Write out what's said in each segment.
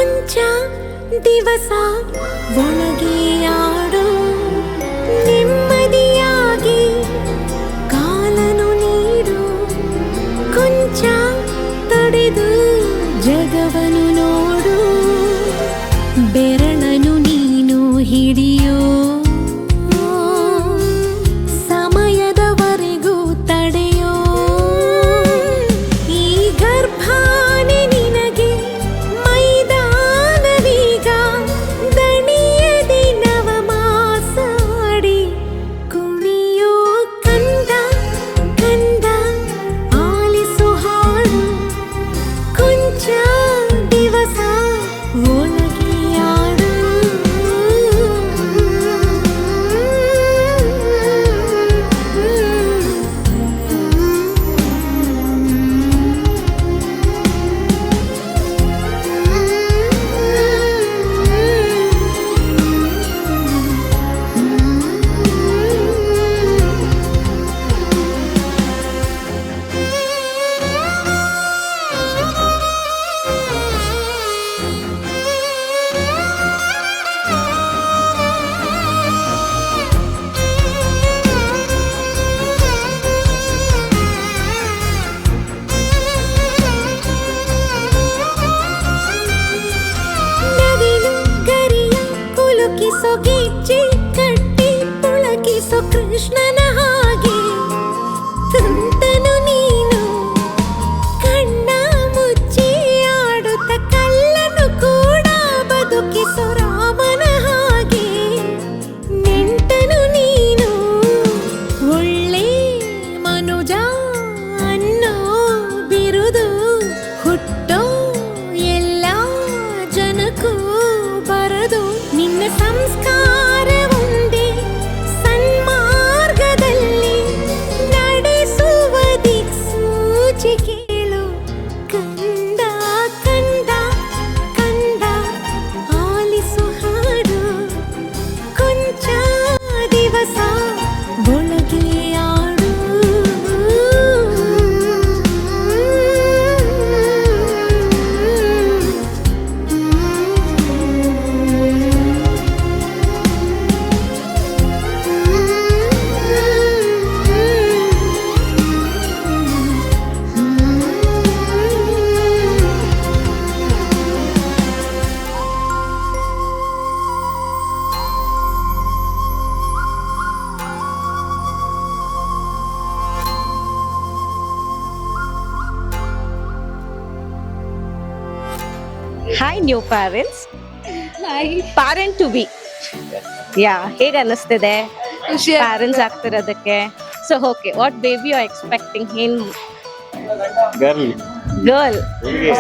ಕೊಂಚ ದಿವಸ ಒಳಗೆ ಆಡು ನೆಮ್ಮದಿಯಾಗಿ ಕಾಲನು ನೀಡು ಕೊಂಚ ತಡೆದು ಜಗವನು ನೋಡು ಬೆರಳನು ನೀನು ಹಿಡಿಯೋ ಸಮಯದವರೆಗೂ ತಡೆಯೋ ಈ ಗರ್ಭಾನೆ ನಿನಗೆ ಮೈದಾನವೀಗ ದಣಿಯದಿ ನವಮಾಸಾಡಿ ಕುಣಿಯೋ ಕಂದ ಕಂದ ಆಲಿಸು ಹಾಡು ಕೊಂಚ ದಿವಸ ಒಳಗೆ ಆಡು ನವಿಲು ಗರಿಯ ಕುಲುಕಿಸೋ ಗೆಜ್ಜೆ ಕಟ್ಟಿ ಪುಳಕಿಸೋ ಕೃಷ್ಣನ ಹಾಗೆ ತುಂಟನು ನೀನು ಕಣ್ಣ ಮುಚ್ಚಿ ಆಡುತ್ತ ಕಲ್ಲನು ಕೂಡ ಬದುಕಿಸೋ ರಾಮನ ಹಾಗೆ ನೆಂಟನು ನೀನು ಒಳ್ಳೆ ಮನುಜ ಅನ್ನೋ ಬಿರುದು ಹುಟ್ಟೋ ಎಲ್ಲ ಜನಕ್ಕೂ ಬರದು ನಿನ್ನ ಸಂಸ್ಕಾರ ಒಂದೇ ಸನ್ಮಾರ್ಗದಲ್ಲಿ ನಡೆಸುವ ದಿಕ್ಸೂಚಿ ಕೇಳು ಕಂದ ಕಂದ ಕಂದ ಆಲಿಸು ಹಾಡು ಕೊಂಚ ದಿವಸ ಒಳಗೆ ಆಡು hi new parents. Hi. Parent to be ಹೇಗೆ ಅನ್ನಿಸ್ತಿದೆ ಖುಷಿ ಪ್ಯಾರೆಂಟ್ಸ್ ಆಗ್ತಿರೋದಕ್ಕೆ? So okay, what baby you are expecting? ಏನ್ girl?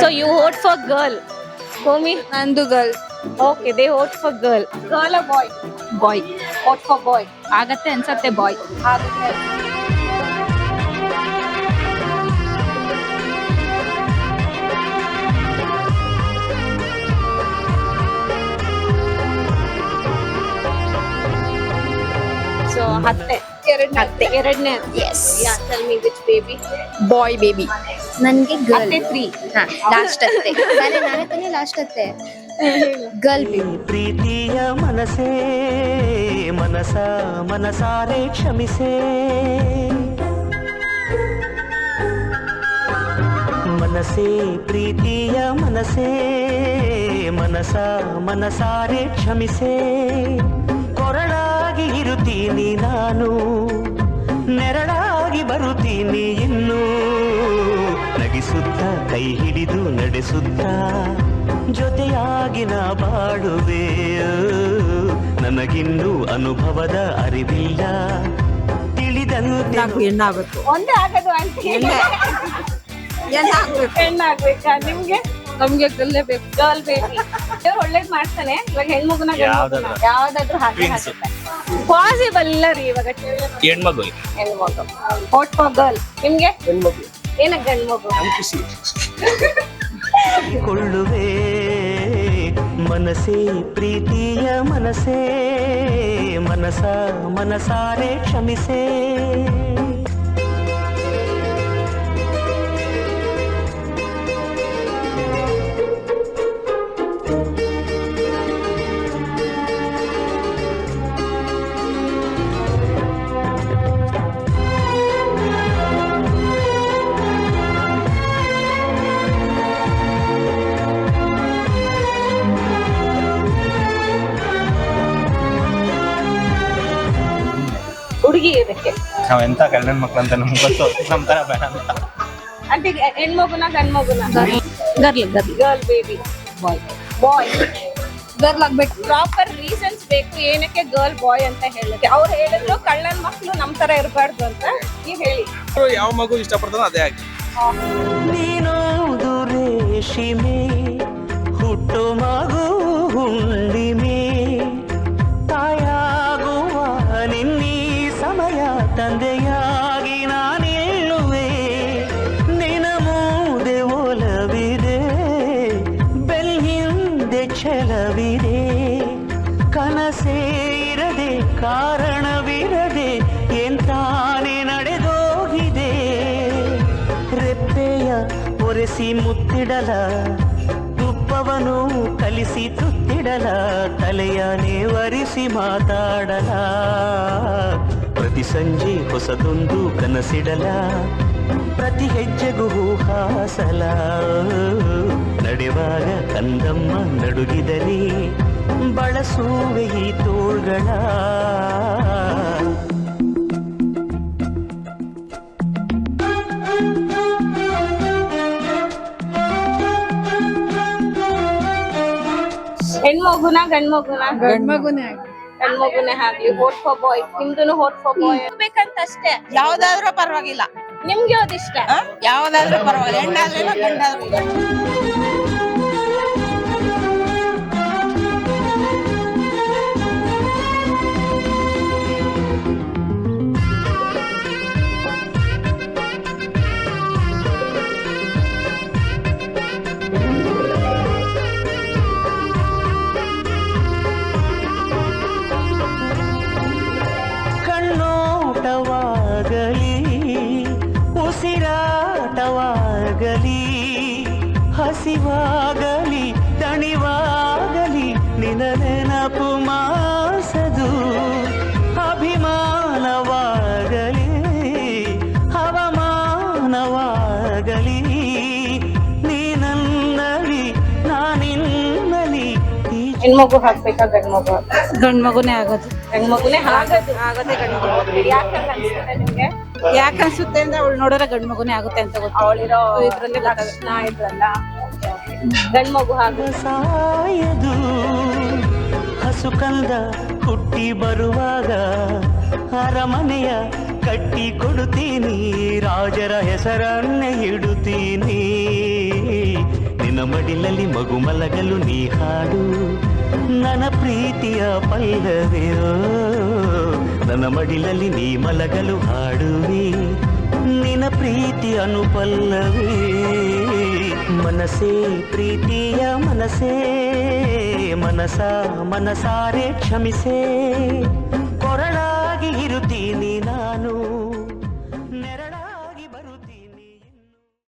So you vote for girl. ಹೋಮಿ? ನಂದು girl. Okay, they vote for girl. Girl ಆ ಬಾಯ್? ಬಾಯ್. ವೋಟ್ ಫಾರ್ ಬಾಯ್. ಆಗತ್ತೆ ಅನ್ಸತ್ತೆ ಬಾಯ್. ಸೊ ಹತ್ತೆ ಎರಡನೇ. Yes. Tell me which baby? Boy baby. ನನ್ಗೆ girl. ಅತ್ತೆ 3. ಲಾಸ್ಟ್ ಅತ್ತೆ. ನಾನೇ ತಾನೇ ಲಾಸ್ಟ್ ಅತ್ತೆ. Girl baby. ಪ್ರೀತಿಯ ಮನಸೇ ಮನಸ ಮನಸಾರೆ ಕ್ಷಮಿಸೇ ಮನಸೇ ಪ್ರೀತಿಯ ಮನಸೇ ಮನಸ ಮನಸಾರೆ ಕ್ಷಮಿಸೇ ಕೊರಳಾಗಿ ಇರುತ್ತೀನಿ ನಾನು ನೆರಳಾಗಿ ಬರುತ್ತೀನಿ ಇನ್ನು ನಗಿಸುತ್ತ ಕೈ ಹಿಡಿದು ನಡೆಸುತ್ತ ಜೊತೆಯಾಗಿ ನಾ ಬಾಡುವೆ ನನಗಿನ್ನೂ ಅನುಭವದ ಅರಿವಿಲ್ಲ ತಿಳಿದಂತೆ ಹೆಣ್ಣಾಗಬೇಕು. ಒಂದೇ ಆಗದು ಆಂಟಿ. ಹೆಣ್ಣಾಗ್ಬೇಕಾ ನಿಮ್ಗೆ? ನಮ್ಗೆ ಗಲ್ಲೇ ಬೇಕು. Girl baby. ದೇವ್ರು ಒಳ್ಳೇದ್ ಮಾಡ್ತಾನೆ. ಇವಾಗ ಹೆಣ್ಮಗುನ ಯಾವ್ದಾದ್ರು ಹಾಗೆ ಪಾಸಿಬಲ್ ಇಲ್ಲ ರೀ ಇವಾಗ. ಹೆಣ್ಮಗು ಹೆಣ್ಮಗು. Vote for girl. ನಿಮ್ಗೆ ಏನಕ್ಕೆ ಗಂಡ್ ಮಗು? ಕೊಳ್ಳುವೆ ಮನಸೇ ಪ್ರೀತಿಯ ಮನಸೇ ಮನಸ ಮನಸಾರೆ ಕ್ಷಮಿಸೇ ಹುಡುಗಿ ಇದಕ್ಕೆ ನಾವ್ ಎಂತ ಗಂಡನ ಮಕ್ಳು ಅಂತ ನಮ್ಗೆ ಗೊತ್ತು, ನಮ್ ತರ ಬೇಡ ಅಂತ. అంటే ಹೆಣ್ಮಗುನ ಗಂಡ್ಮಗುನ ಗರ್ಲ್ ಗರ್ಲ್ ಬೇಬಿ ಬಾಯ್ ಬಾಯ್ ಗರ್ಲ್ ಆಗ್ಬೇಕು. ಪ್ರಾಪರ್ ರೀಸನ್ಸ್ ಬೇಕು ಏನಕ್ಕೆ ಗರ್ಲ್ ಬಾಯ್ ಅಂತ ಹೇಳಕ್ಕೆ. ಅವ್ರು ಹೇಳಿದ್ರು ಕಳ್ಳನ್ ಮಕ್ಳು ನಮ್ ತರ ಇರಬಾರ್ದು ಅಂತ. ನೀವ್ ಹೇಳಿ ಯಾವ ಮಗು ಇಷ್ಟಪಡ್ತಾನೋ ಅದೇ ಆಗಿ. ನೀನೋದು ರೇಷಿಮೆ ಹುಟ್ಟು ಮಗು ಹುಣ್ಣಿಮೆ ತಾಯಾಗುವ ನಿನ್ನೀ ಸಮಯ ತಂದೆಯಾಗಿ ನಾನಿಲ್ಲುವೆ ನಿನ ಮೂದೆ ಒಲವಿದೆ ಬೆಳ್ಳಿಂದೆ ಛಲವಿದೆ ಕನಸೇ ಇರದೆ ಕಾರಣವಿರದೆ ಎಂತಾನೆ ನಡೆದೋಗಿದೆ ರೆಪ್ಪೆಯ ಒರೆಸಿ ಮುತ್ತಿಡಲ ತುಪ್ಪವನು ಕಲಿಸಿ ತುತ್ತಿಡಲ ತಲೆಯನೇ ಒರೆಸಿ ಮಾತಾಡಲ ಪ್ರತಿ ಸಂಜೆ ಹೊಸದೊಂದು ಕನಸಿಡಲ ಪ್ರತಿ ಹೆಜ್ಜೆಗೂ ಹಾಸಲ ನಡೆವಾಗ ಕಂದಮ್ಮ ನಡುಗಿದಲಿ ಬಳಸುವೆ ಈ ತೋಳ್ಗಳ ಹೆಣ್ಮಗುನ ಗಂಡ್ಮಗುನ ಗಂಡ್ಮಗುನೇ ಗಂಡ್ಮಗುನೇ ಆಗ್ಲಿ. ಹೋಟ್ ಫಾರ್ ಬಾಯ್. ನಿಮ್ದುನು ಹೋಟ್ ಫಾರ್ ಬಾಯ್ ಬೇಕಂತ ಅಷ್ಟೇ. ಯಾವ್ದಾದ್ರೂ ಪರವಾಗಿಲ್ಲ, ನಿಮ್ಗೆ ಯಾವ್ದು ಇಷ್ಟ? ಯಾವ್ದಾದ್ರೂ ಪರವಾಗಿಲ್ಲ, ಹೆಣ್ಣಾದ್ರೇನೋ ಗಂಡಾದ್ರೂ. ಕಣ್ಣೋಟವಾಗಲಿ ಉಸಿರಾಟವಾಗಲಿ ಹಸಿವಾಗಲಿ ದಣಿವಾಗಲಿ ನಿನ ನೆನಪು ಮಾಸದು ಅಭಿಮಾನವಾಗಲಿ ಹವಾಮಾನವಾಗಲಿ ನೀನನ್ನಲಿ ನಾನಿನ್ನಲಿ ಹೆಣ್ಮಗು ಹಾಕ್ಬೇಕಾ ಗಂಡ್ಮಗು? ಗಂಡ್ಮಗುನೇ ಆಗೋದು. ಗಂಡ್ಮಗುನೇ ಆಗದು. ಆಗೋದೇ ಗಂಡ್ಮಗು. ಯಾಕಂತ ಅನ್ಸುತ್ತೆ ನಿಮ್ಗೆ? ಯಾಕನ್ಸುತ್ತೆ ಅಂದ್ರೆ ಅವಳು ನೋಡಿದ್ರೆ ಗಂಡ್ಮಗುನೇ ಆಗುತ್ತೆ ಅಂತ ಗೊತ್ತು. ಅವಳಿರೋ ಇದ್ರಲ್ಲೇ ಗೊತ್ತಾಗುತ್ತೆ. ಲಕ್ಷಣ ಇದ್ರಲ್ಲ. ಗಂಡ್ಮಗು ಹಾಗೆ ಸಾಯದು ಹಸು ಕಂದ ಹುಟ್ಟಿ ಬರುವಾಗ ಅರಮನೆಯ ಕಟ್ಟಿ ಕೊಡುತ್ತೀನಿ ರಾಜರ ಹೆಸರನ್ನೇ ಇಡುತ್ತೀನಿ ನಿನ್ನ ಮಡಿಲಲ್ಲಿ ಮಗು ಮಲಗಲು ನೀ ಹಾಡು ನನ್ನ ಪ್ರೀತಿಯ ಪಲ್ಲವಿಯೋ ನನ್ನ ಮಡಿಲಲ್ಲಿ ನೀ ಮಲಗಲು ಹಾಡುವಿ ನಿನ್ನ ಪ್ರೀತಿ ಅನುಪಲ್ಲವಿ ಮನಸೇ ಪ್ರೀತಿಯ ಮನಸೇ ಮನಸಾರೆ ಕ್ಷಮಿಸೇ